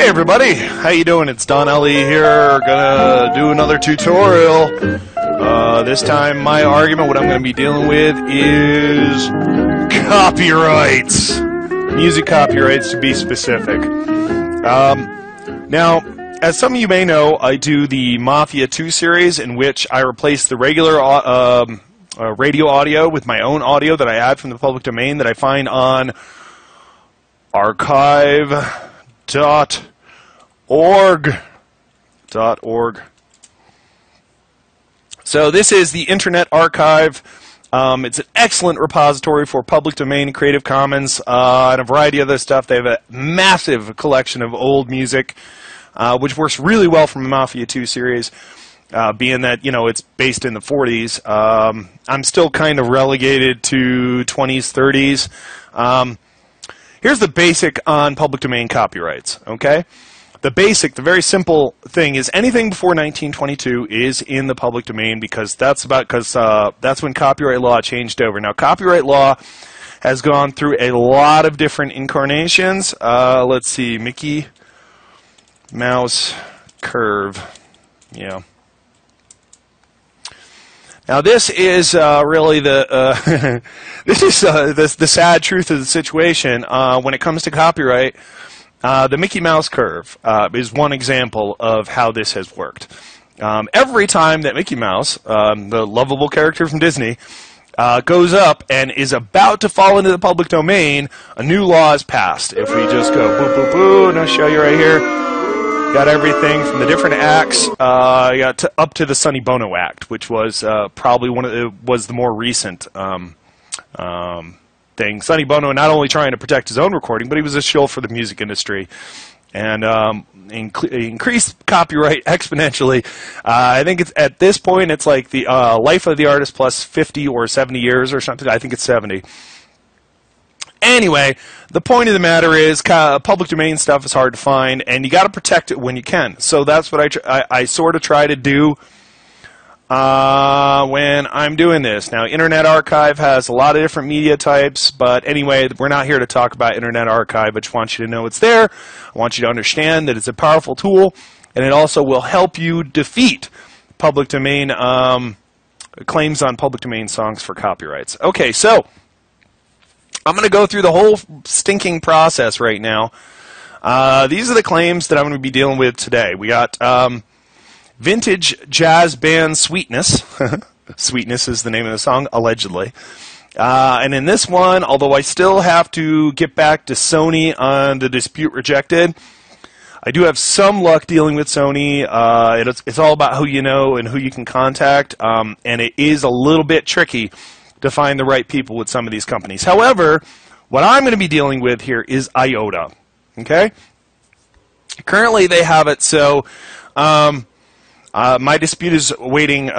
Hey everybody, how you doing? It's Don Ellie here, gonna do another tutorial. This time my argument, what I'm gonna be dealing with is copyrights. Music copyrights, to be specific. Now, as some of you may know, I do the Mafia 2 series, in which I replace the regular radio audio with my own audio that I add from the public domain that I find on archive.org. So this is the Internet Archive. It's an excellent repository for public domain, Creative Commons, and a variety of other stuff. They have a massive collection of old music, which works really well from the Mafia 2 series, being that, you know, it's based in the 40s. I'm still kind of relegated to 20s, 30s. Here's the basic on public domain copyrights, okay? The very simple thing is anything before 1922 is in the public domain because that's when copyright law changed over. Now, copyright law has gone through a lot of different incarnations. Let's see, Mickey Mouse Curve, yeah. Now this is really the the sad truth of the situation when it comes to copyright. The Mickey Mouse curve is one example of how this has worked. Every time that Mickey Mouse, the lovable character from Disney, goes up and is about to fall into the public domain, a new law is passed. If we just go boo boo boo, and I'll show you right here. Got everything from the different acts up to the Sonny Bono Act, which was probably was the more recent thing. Sonny Bono not only trying to protect his own recording, but he was a shill for the music industry and increased copyright exponentially. I think it's at this point it's like the life of the artist plus 50 or 70 years or something. I think it's 70. Anyway, the point of the matter is public domain stuff is hard to find, and you got to protect it when you can. So that's what I sort of try to do when I'm doing this. Now, Internet Archive has a lot of different media types, but anyway, we're not here to talk about Internet Archive. I just want you to know it's there. I want you to understand that it's a powerful tool, and it also will help you defeat public domain claims on public domain songs for copyrights. Okay, so I'm going to go through the whole stinking process right now. These are the claims that I'm going to be dealing with today. We got vintage jazz band Sweetness. Sweetness is the name of the song, allegedly. And in this one, although I still have to get back to Sony on the dispute rejected, I do have some luck dealing with Sony. It's all about who you know and who you can contact, and it is a little bit tricky to find the right people with some of these companies. However, what I'm going to be dealing with here is IOTA. Okay? Currently, they have it so my dispute is awaiting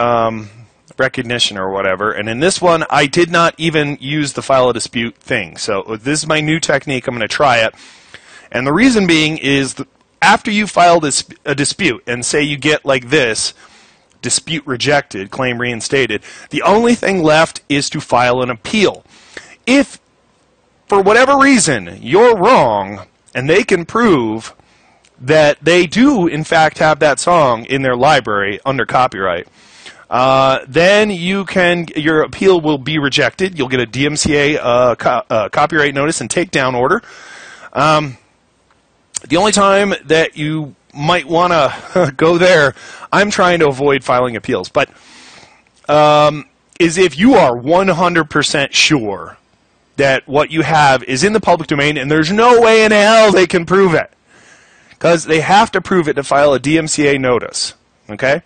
recognition or whatever, and in this one, I did not even use the file a dispute thing. So this is my new technique. I'm going to try it. And the reason being is that after you file a dispute and say you get like this, dispute rejected, claim reinstated, the only thing left is to file an appeal. If, for whatever reason, you're wrong, and they can prove that they do, in fact, have that song in their library under copyright, then your appeal will be rejected. You'll get a DMCA copyright notice and takedown order. The only time that you might want to go there, I'm trying to avoid filing appeals, but is if you are 100% sure that what you have is in the public domain and there's no way in hell they can prove it, because they have to prove it to file a DMCA notice. Okay?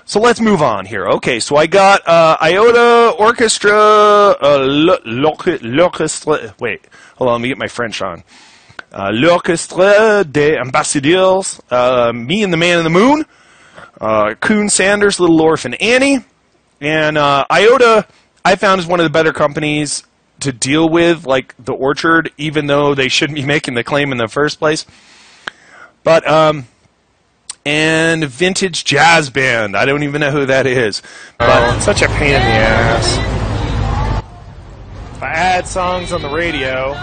So let's move on here. Okay, so I got IOTA Orchestra, l'orchestre, wait, hold on, let me get my French on. L'Orchestre des Ambassadeurs, Me and the Man in the Moon, Coon Sanders, Little Orphan Annie, and IOTA I found is one of the better companies to deal with, like the Orchard, even though they shouldn't be making the claim in the first place. But, and Vintage Jazz Band, I don't even know who that is, but such a pain in the ass. If I add songs on the radio,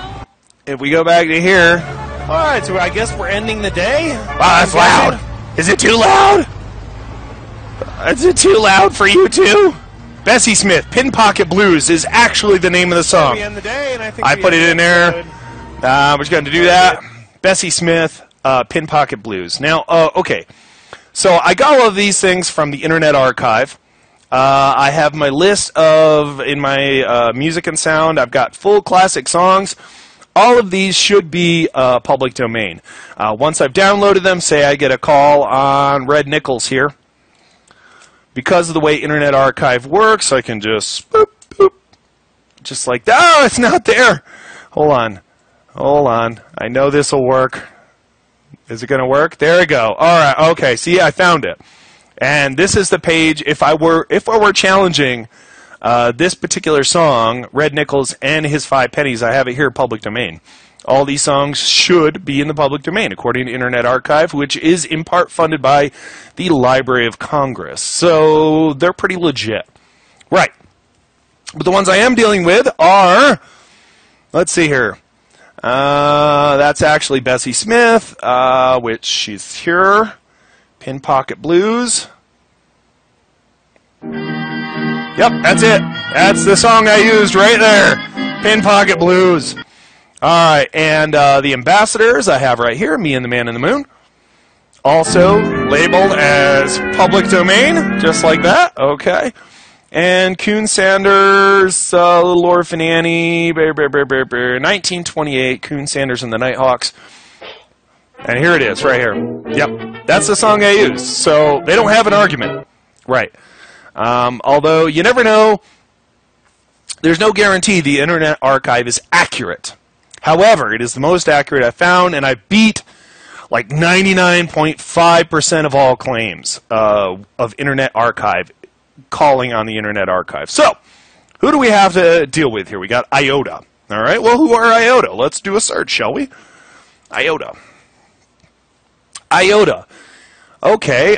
if we go back to here, Alright, so I guess we're ending the day. Wow, that's loud. Is it too loud? Is it too loud for you too? Bessie Smith, Pin Pocket Blues is actually the name of the song. We end the day, and I think I put it in there. We're just going to do that. Bessie Smith, Pin Pocket Blues. Now, okay. So I got all of these things from the Internet Archive. I have my list of, in my music and sound, I've got full classic songs. All of these should be public domain. Once I've downloaded them, say I get a call on Red Nichols here. Because of the way Internet Archive works, I can just boop, boop, just like that. Oh, it's not there. Hold on. Hold on. I know this will work. Is it going to work? There we go. All right. Okay. See, I found it. And this is the page. If I were challenging this particular song, Red Nichols and His Five Pennies, I have it here, public domain. All these songs should be in the public domain, according to Internet Archive, which is in part funded by the Library of Congress. So they're pretty legit. Right. But the ones I am dealing with are, let's see here. That's actually Bessie Smith, which she's here. Pin Pocket Blues. Yep, that's it. That's the song I used right there. Pin Pocket Blues. Alright, and the ambassadors I have right here, Me and the Man in the Moon. Also labeled as public domain, just like that. Okay. And Coon Sanders, Little Orphan Annie, 1928, Coon Sanders and the Nighthawks. And here it is, right here. Yep, that's the song I used. So they don't have an argument. Right. Although you never know, there's no guarantee the Internet Archive is accurate. However, it is the most accurate I've found, and I beat like 99.5% of all claims of Internet Archive calling on the Internet Archive. So, who do we have to deal with here? We got IOTA. All right, well, who are IOTA? Let's do a search, shall we? IOTA. IOTA. Okay,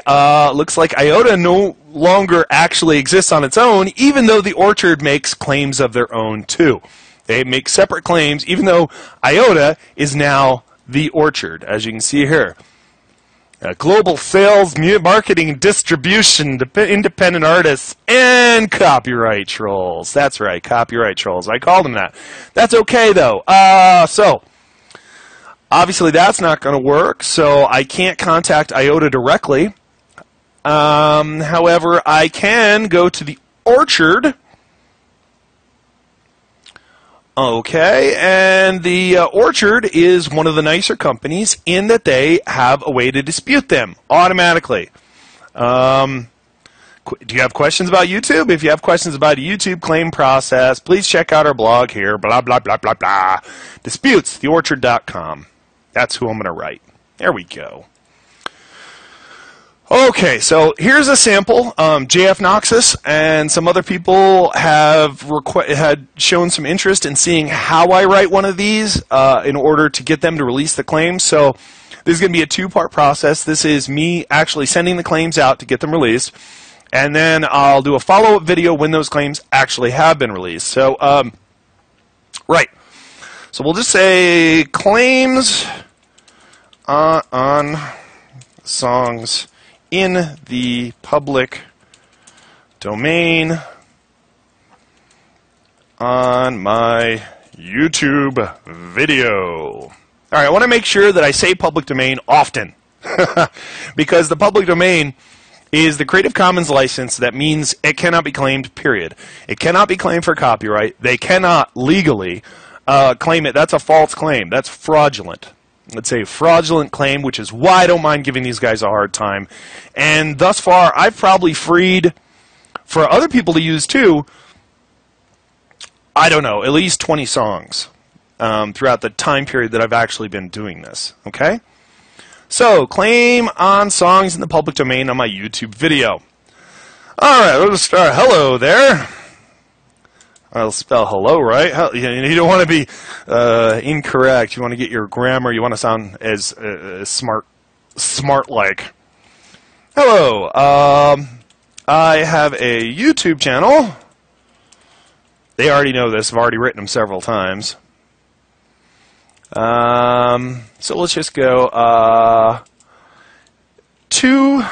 looks like IOTA no longer actually exists on its own, even though the Orchard makes claims of their own, too. They make separate claims, even though IOTA is now the Orchard, as you can see here. Global sales, marketing, distribution, independent artists, and copyright trolls. That's right, copyright trolls. I call them that. That's okay, though. So, obviously that's not going to work, so I can't contact IOTA directly. However, I can go to the Orchard. Okay, and the Orchard is one of the nicer companies in that they have a way to dispute them automatically. Do you have questions about YouTube? If you have questions about a YouTube claim process, please check out our blog here, blah, blah, blah, blah, blah. Disputes, theorchard.com. That's who I'm going to write. There we go. Okay, so here's a sample. JF Noxus and some other people have had shown some interest in seeing how I write one of these in order to get them to release the claims. So this is going to be a two-part process. This is me actually sending the claims out to get them released, and then I'll do a follow-up video when those claims actually have been released. So, right. So we'll just say claims on songs in the public domain on my YouTube video. All right, I want to make sure that I say public domain often because the public domain is the Creative Commons license. That means it cannot be claimed, period. It cannot be claimed for copyright. They cannot legally claim it. That's a false claim. That's fraudulent. Let's say fraudulent claim, which is why I don't mind giving these guys a hard time. And thus far, I've probably freed, for other people to use too, I don't know, at least 20 songs throughout the time period that I've actually been doing this. Okay? So, claim on songs in the public domain on my YouTube video. Alright, let's start. Hello there. I'll spell hello, right? You don't want to be incorrect. You want to get your grammar. You want to sound as smart-like. Hello. I have a YouTube channel. They already know this. I've already written them several times. So let's just go 2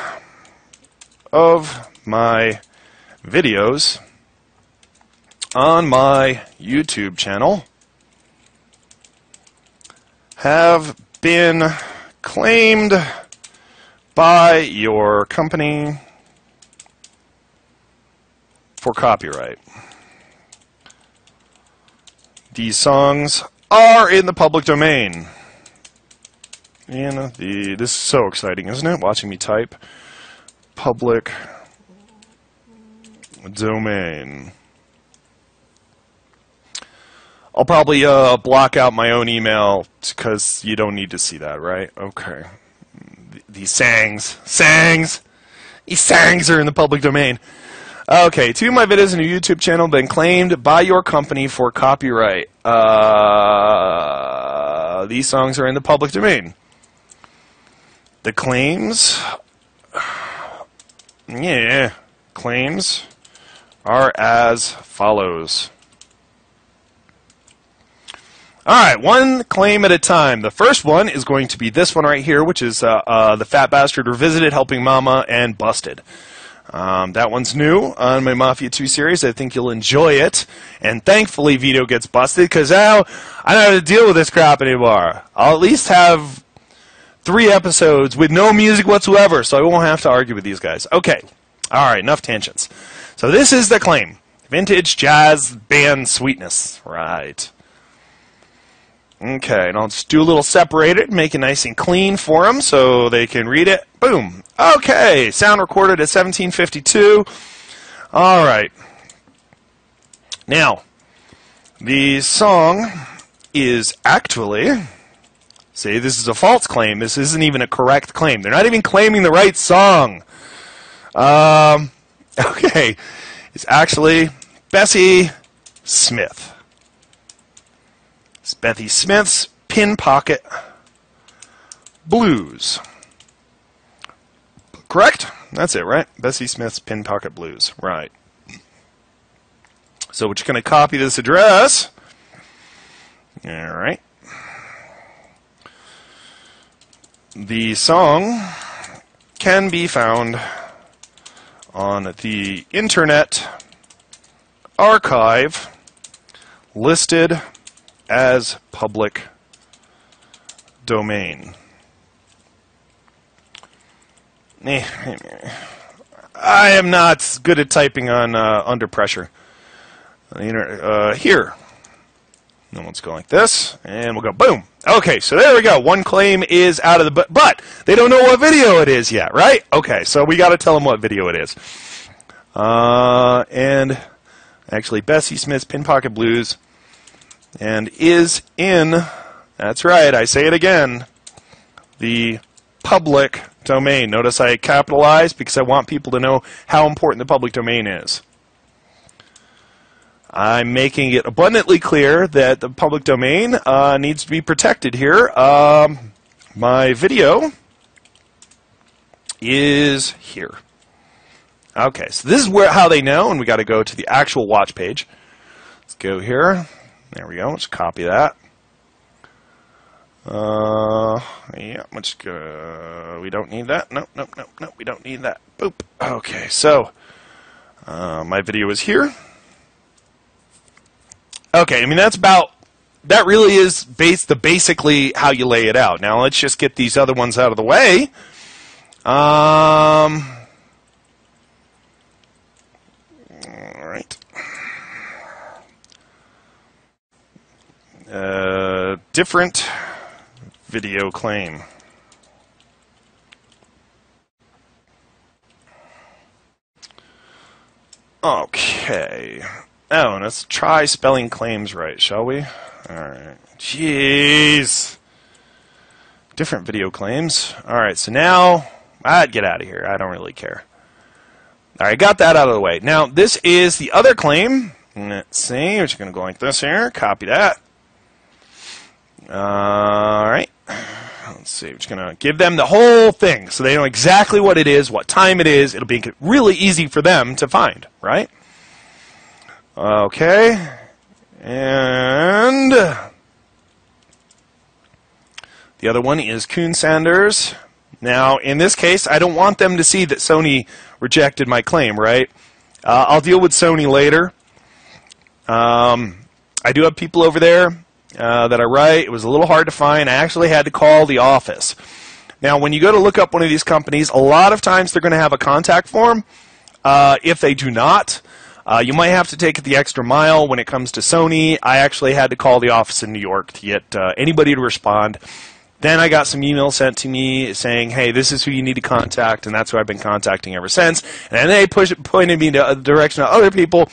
of my videos on my YouTube channel have been claimed by your company for copyright. These songs are in the public domain. This is so exciting, isn't it? Watching me type public domain. I'll probably block out my own email because you don't need to see that, right? Okay. These sangs are in the public domain. Okay, 2 of my videos on your YouTube channel have been claimed by your company for copyright. These songs are in the public domain. The claims, claims are as follows. Alright, 1 claim at a time. The first one is going to be this one right here, which is The Fat Bastard Revisited, Helping Mama, and Busted. That one's new on my Mafia 2 series. I think you'll enjoy it. And thankfully Vito gets busted, because now I don't have to deal with this crap anymore. I'll at least have 3 episodes with no music whatsoever, so I won't have to argue with these guys. Okay. Alright, enough tangents. So this is the claim. Vintage jazz band sweetness. Right. Okay, and I'll just do a little separated, make it nice and clean for them so they can read it. Boom. Okay, sound recorded at 1752. All right. Now, the song is actually, see, this is a false claim. This isn't even a correct claim. They're not even claiming the right song. Okay, it's actually Bessie Smith. It's Bessie Smith's Pin Pocket Blues. Correct? That's it, right? Bessie Smith's Pin Pocket Blues. Right. So we're just going to copy this address. All right. The song can be found on the Internet Archive, listed as public domain. I am not good at typing on under pressure. Here. And let's go like this, and we'll go boom. Okay, so there we go. 1 claim is out of the but they don't know what video it is yet, right? Okay, so we got to tell them what video it is. And actually, Bessie Smith's Pin Pocket Blues, and is in, that's right, I say it again, the public domain. Notice I capitalized because I want people to know how important the public domain is. I'm making it abundantly clear that the public domain needs to be protected here. My video is here. Okay, so this is how they know, and we got to go to the actual watch page. Let's go here. There we go. Let's copy that. Yeah, let's go. We don't need that. Nope, we don't need that. Boop. Okay, so my video is here. Okay, I mean that really is basically how you lay it out. Now let's just get these other ones out of the way. All right. Different video claim. Okay. Oh, let's try spelling claims right, shall we? Alright. Jeez. Different video claims. Alright, so now, I'd get out of here. I don't really care. Alright, got that out of the way. Now, this is the other claim. Let's see, we're just going to go like this here. Copy that. Alright. Let's see, we're just going to give them the whole thing so they know exactly what it is, what time it is. It'll be really easy for them to find, right? Okay, and The other one is Coon Sanders. Now, in this case, I don't want them to see that Sony rejected my claim, right? I'll deal with Sony later. I do have people over there that I write. It was a little hard to find. I actually had to call the office. Now, when you go to look up one of these companies, a lot of times they're going to have a contact form. If they do not, you might have to take it the extra mile when it comes to Sony. I actually had to call the office in New York to get anybody to respond. Then I got some emails sent to me saying, hey, this is who you need to contact, and that's who I've been contacting ever since. And then they pointed me in the direction of other people.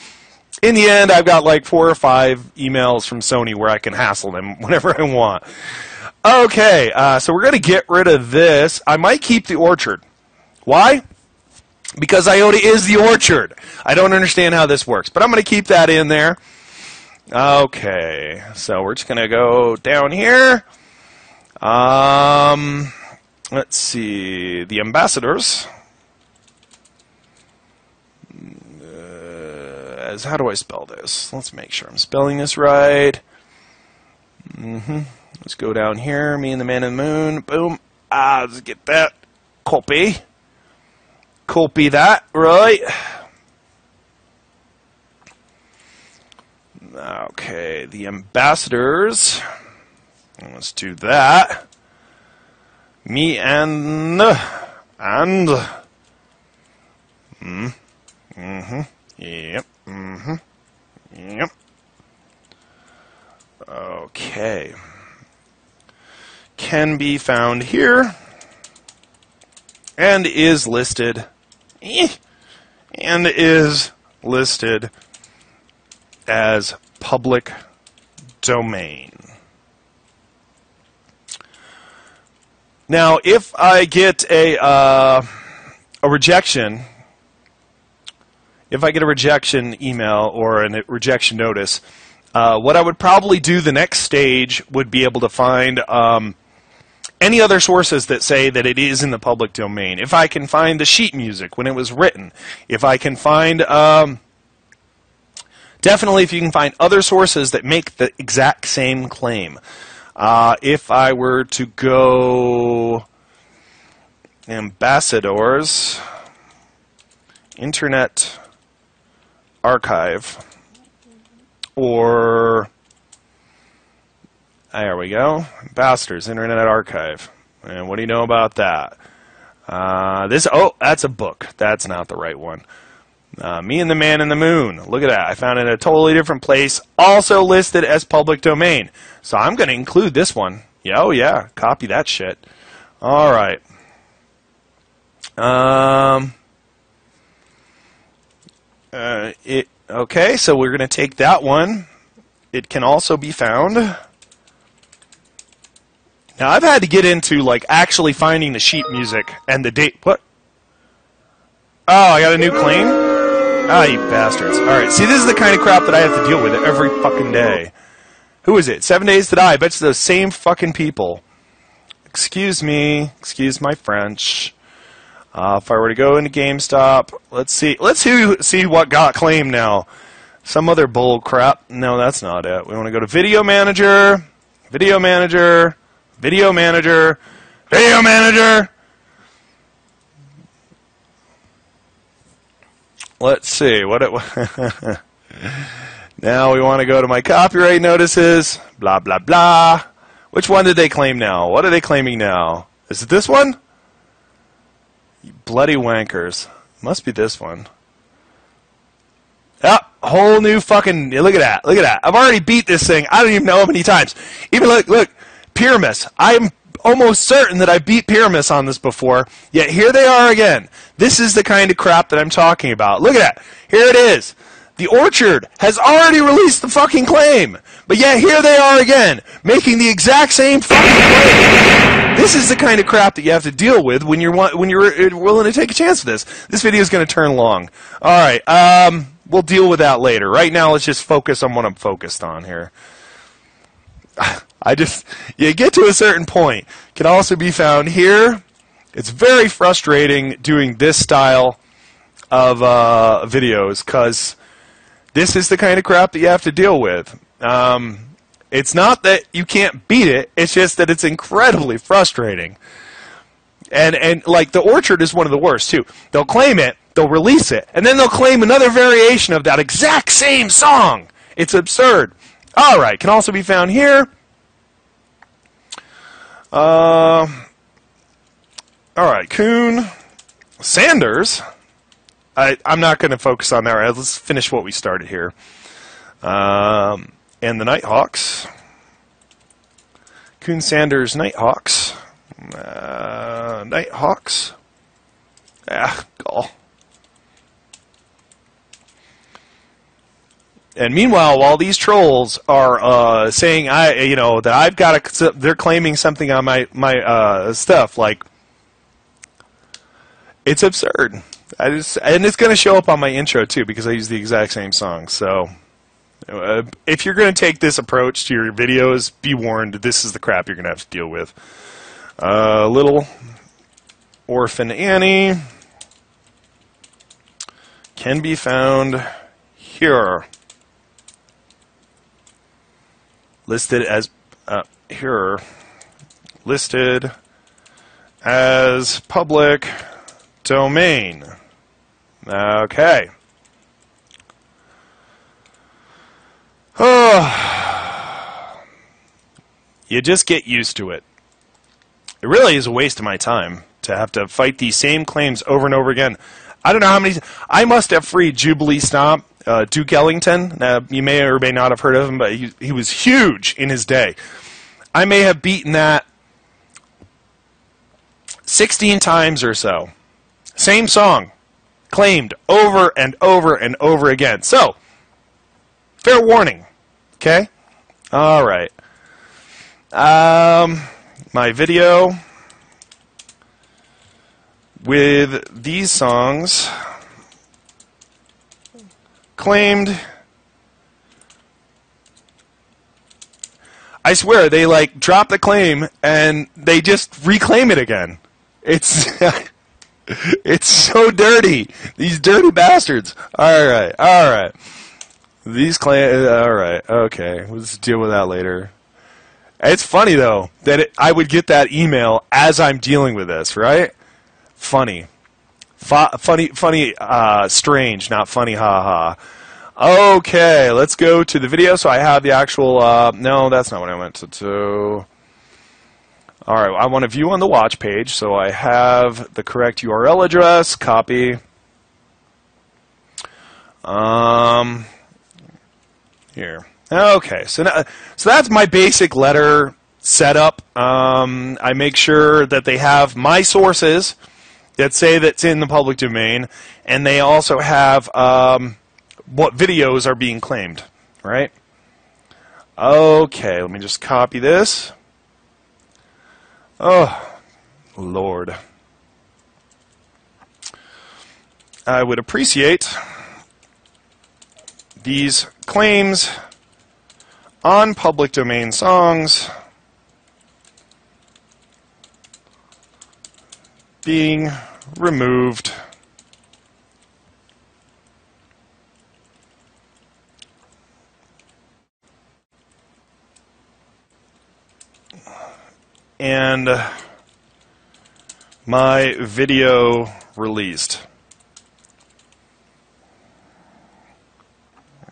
In the end, I've got like 4 or 5 emails from Sony where I can hassle them whenever I want. Okay, so we're going to get rid of this. I might keep the orchard. Why? Because Iota is the orchard. I don't understand how this works, but I'm going to keep that in there. Okay, so we're just going to go down here. Let's see, the ambassadors. How do I spell this? Let's make sure I'm spelling this right. Let's go down here, me and the man in the moon. Boom. Let's get that. Copy. Copy that, right. Okay, the ambassadors. Let's do that. Me and yep. Yep. Okay. Can be found here and is listed as public domain. Now, if I get a rejection, if I get a rejection email or a rejection notice, what I would probably do the next stage would be able to find any other sources that say that it is in the public domain. If I can find the sheet music when it was written, if I can find, definitely if you can find other sources that make the exact same claim. If I were to go ambassadors, Internet Archive, or there we go, ambassadors, Internet Archive. And what do you know about that? That's a book. That's not the right one. Me and the Man in the Moon. Look at that. I found it in a totally different place, also listed as public domain. So I'm going to include this one. Yeah, oh yeah, copy that shit. All right. Okay, so we're going to take that one. It can also be found. Now I've had to get into like actually finding the sheet music and the date. What? Oh, I got a new claim? Ah, you bastards. Alright, see, this is the kind of crap that I have to deal with every fucking day. Who is it? 7 Days to Die. I bet it's those same fucking people. Excuse me. Excuse my French. If I were to go into GameStop, let's see. Let's see what got claimed now. Some other bull crap. No, that's not it. We want to go to Video Manager. Video Manager. Video Manager. Video Manager. Let's see what it. Now we want to go to my copyright notices. Blah blah blah. Which one did they claim now? What are they claiming now? Is it this one? You bloody wankers. Must be this one. Ah, whole new fucking. Look at that. Look at that. I've already beat this thing. I don't even know how many times. Even look, Pyramus. I'm almost certain that I beat Pyramus on this before, yet here they are again. This is the kind of crap that I'm talking about. Look at that. Here it is. The Orchard has already released the fucking claim, but yet here they are again, making the exact same fucking claim. This is the kind of crap that you have to deal with when you're willing to take a chance with this. This video is going to turn long. All right, we'll deal with that later. Right now, let's just focus on what I'm focused on here. You get to a certain point. It can also be found here. It's very frustrating doing this style of videos because this is the kind of crap that you have to deal with. It's not that you can't beat it. It's just that it's incredibly frustrating. And like the Orchard is one of the worst too. They'll claim it, they'll release it, and then they'll claim another variation of that exact same song. It's absurd. All right, can also be found here. All right, Kuhn, Sanders. I'm not going to focus on that. Right, let's finish what we started here. And the Nighthawks. Kuhn, Sanders, Nighthawks. Nighthawks. Gall. And meanwhile, while these trolls are saying that I've got they're claiming something on my stuff, like it's absurd. And it's going to show up on my intro too because I use the exact same song. So if you're going to take this approach to your videos, be warned. This is the crap you're going to have to deal with. Little Orphan Annie can be found here. Listed as listed as public domain. Okay. Oh, you just get used to it. It really is a waste of my time to have to fight these same claims over and over again. I don't know how many. I must have freed Jubilee Stomp, Duke Ellington. You may or may not have heard of him, but he was huge in his day. I may have beaten that 16 times or so. Same song, claimed over and over and over again. So, fair warning. Okay? All right. My video with these songs claimed. I swear they like drop the claim and they just reclaim it again. It's it's so dirty. These dirty bastards. All right. These claim. All right. Okay. Let's deal with that later. It's funny though that I would get that email as I'm dealing with this, right? Funny, strange, not funny, ha. Okay, let's go to the video. So I have the actual. No, that's not what I meant to do. All right, I want to view on the watch page, so I have the correct URL address. Copy. Here. Okay, so that's my basic letter setup. I make sure that they have my sources that say that's in the public domain, and they also have what videos are being claimed, right? Okay, let me just copy this. Oh, Lord. I would appreciate these claims on public domain songs being removed and my video released.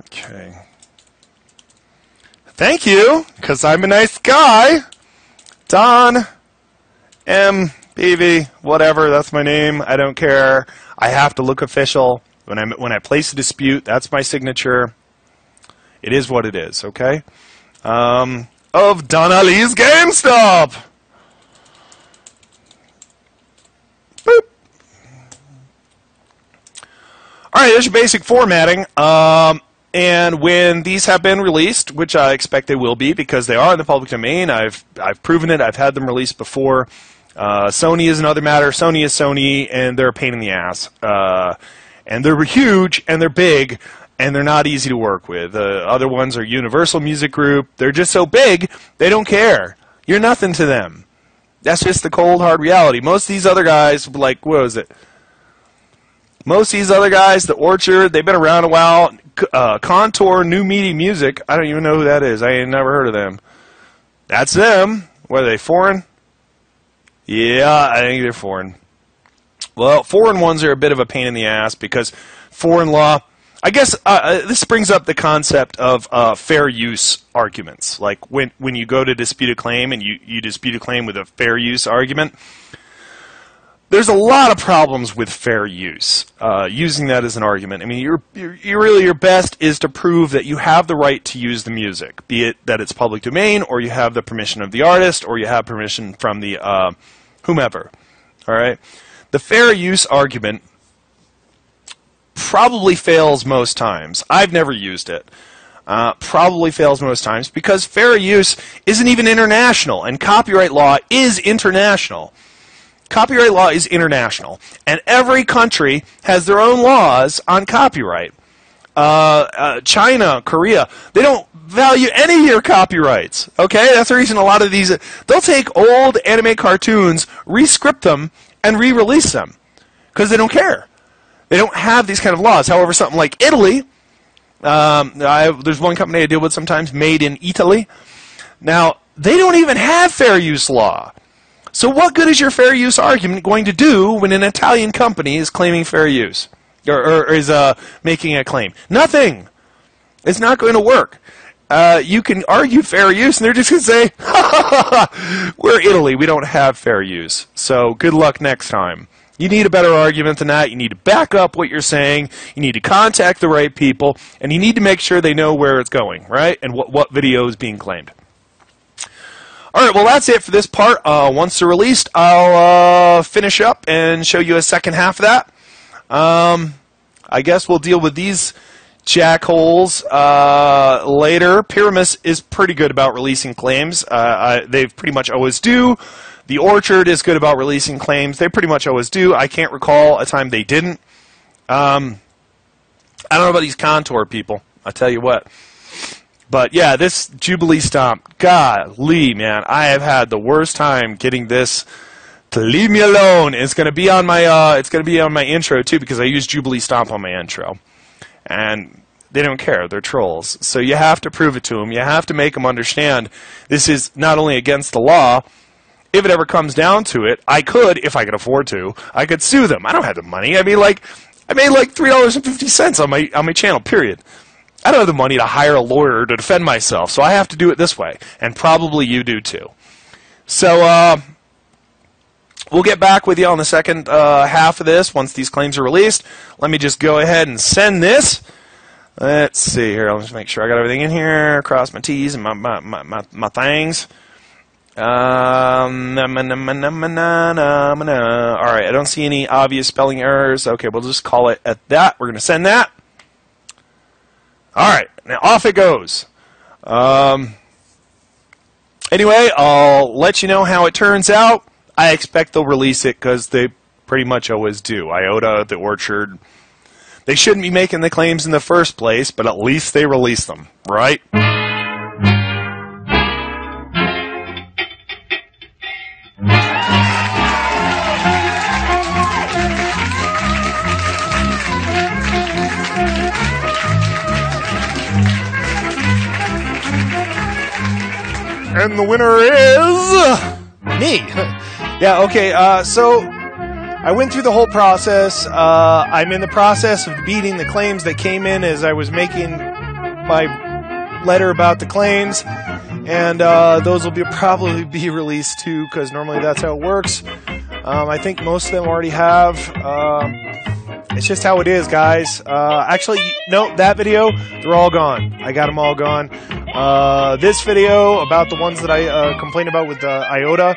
Okay. Thank you, because I'm a nice guy. Don M. BV, whatever, that's my name. I don't care. I have to look official. When I place a dispute, that's my signature. It is what it is, okay? Of Don Ali's GameStop. Boop. All right, there's your basic formatting. And when these have been released, which I expect they will be because they are in the public domain, I've proven it. I've had them released before. Sony is another matter. Sony is Sony, and they're a pain in the ass. And they're huge, and they're big, and they're not easy to work with. Other ones are Universal Music Group. They're just so big, they don't care. You're nothing to them. That's just the cold, hard reality. Most of these other guys, like, what was it? Most of these other guys, the Orchard, they've been around a while. Contour New Media Music. I don't even know who that is. I ain't never heard of them. That's them. What are they, foreign? Yeah, I think they're foreign. Well, foreign ones are a bit of a pain in the ass because foreign law, I guess this brings up the concept of fair use arguments. Like when you go to dispute a claim and you dispute a claim with a fair use argument, there's a lot of problems with fair use, using that as an argument. I mean, your best is to prove that you have the right to use the music, be it that it's public domain, or you have the permission of the artist, or you have permission from the whomever. All right, the fair use argument probably fails most times. I've never used it. Probably fails most times because fair use isn't even international, and copyright law is international. Copyright law is international, and every country has their own laws on copyright. China, Korea, they don't value any of your copyrights. Okay, that's the reason a lot of these, they'll take old anime cartoons, re-script them, and re-release them because they don't care. They don't have these kind of laws. However, something like Italy, there's one company I deal with sometimes, Made in Italy. Now, they don't even have fair use law. So what good is your fair use argument going to do when an Italian company is claiming fair use, or is making a claim? Nothing. It's not going to work. You can argue fair use, and they're just going to say, we're Italy, we don't have fair use. So good luck next time. You need a better argument than that. You need to back up what you're saying. You need to contact the right people, and you need to make sure they know where it's going, right, and what video is being claimed. All right, well, that's it for this part. Once they're released, I'll finish up and show you a second half of that. I guess we'll deal with these jackholes later. Pyramus is pretty good about releasing claims. They pretty much always do. The Orchard is good about releasing claims. They pretty much always do. I can't recall a time they didn't. I don't know about these Contour people. I'll tell you what. But yeah, this Jubilee Stomp, golly, man, I have had the worst time getting this to leave me alone. It's going to be on my intro too, because I use Jubilee Stomp on my intro, and they don't care. They're trolls. So you have to prove it to them. You have to make them understand this is not only against the law. If it ever comes down to it, I could, if I could afford to, I could sue them. I don't have the money. I made like $3.50 on my channel. Period. I don't have the money to hire a lawyer to defend myself, so I have to do it this way, and probably you do too. So we'll get back with you on the second half of this once these claims are released. Let me just go ahead and send this. Let's see here. Let's make sure I got everything in here. Cross my T's and my things. All right, I don't see any obvious spelling errors. Okay, we'll just call it at that. We're going to send that. All right, now off it goes. Anyway, I'll let you know how it turns out. I expect they'll release it because they pretty much always do. Iota, the Orchard, they shouldn't be making the claims in the first place, but at least they release them, right? And the winner is me. Yeah, okay, so I went through the whole process. I'm in the process of beating the claims that came in as I was making my letter about the claims. And those will probably be released too, because normally that's how it works. I think most of them already have. It's just how it is, guys. Actually, no, that video, they're all gone. I got them all gone. This video about the ones that I complained about with Iota,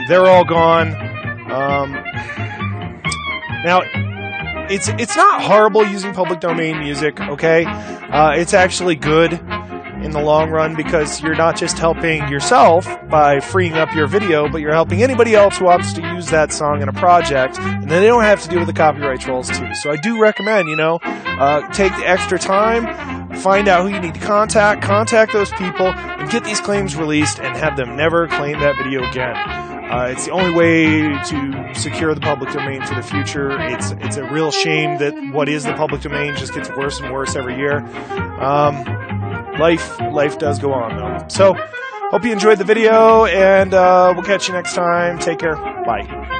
they're all gone. Now, it's not horrible using public domain music, okay? It's actually good in the long run because you're not just helping yourself by freeing up your video, but you're helping anybody else who wants to use that song in a project, and then they don't have to deal with the copyright trolls too. So I do recommend, take the extra time, find out who you need to contact those people, and get these claims released and have them never claim that video again. It's the only way to secure the public domain for the future. It's a real shame that what is the public domain just gets worse and worse every year. Life does go on, though. So, hope you enjoyed the video, and we'll catch you next time. Take care. Bye.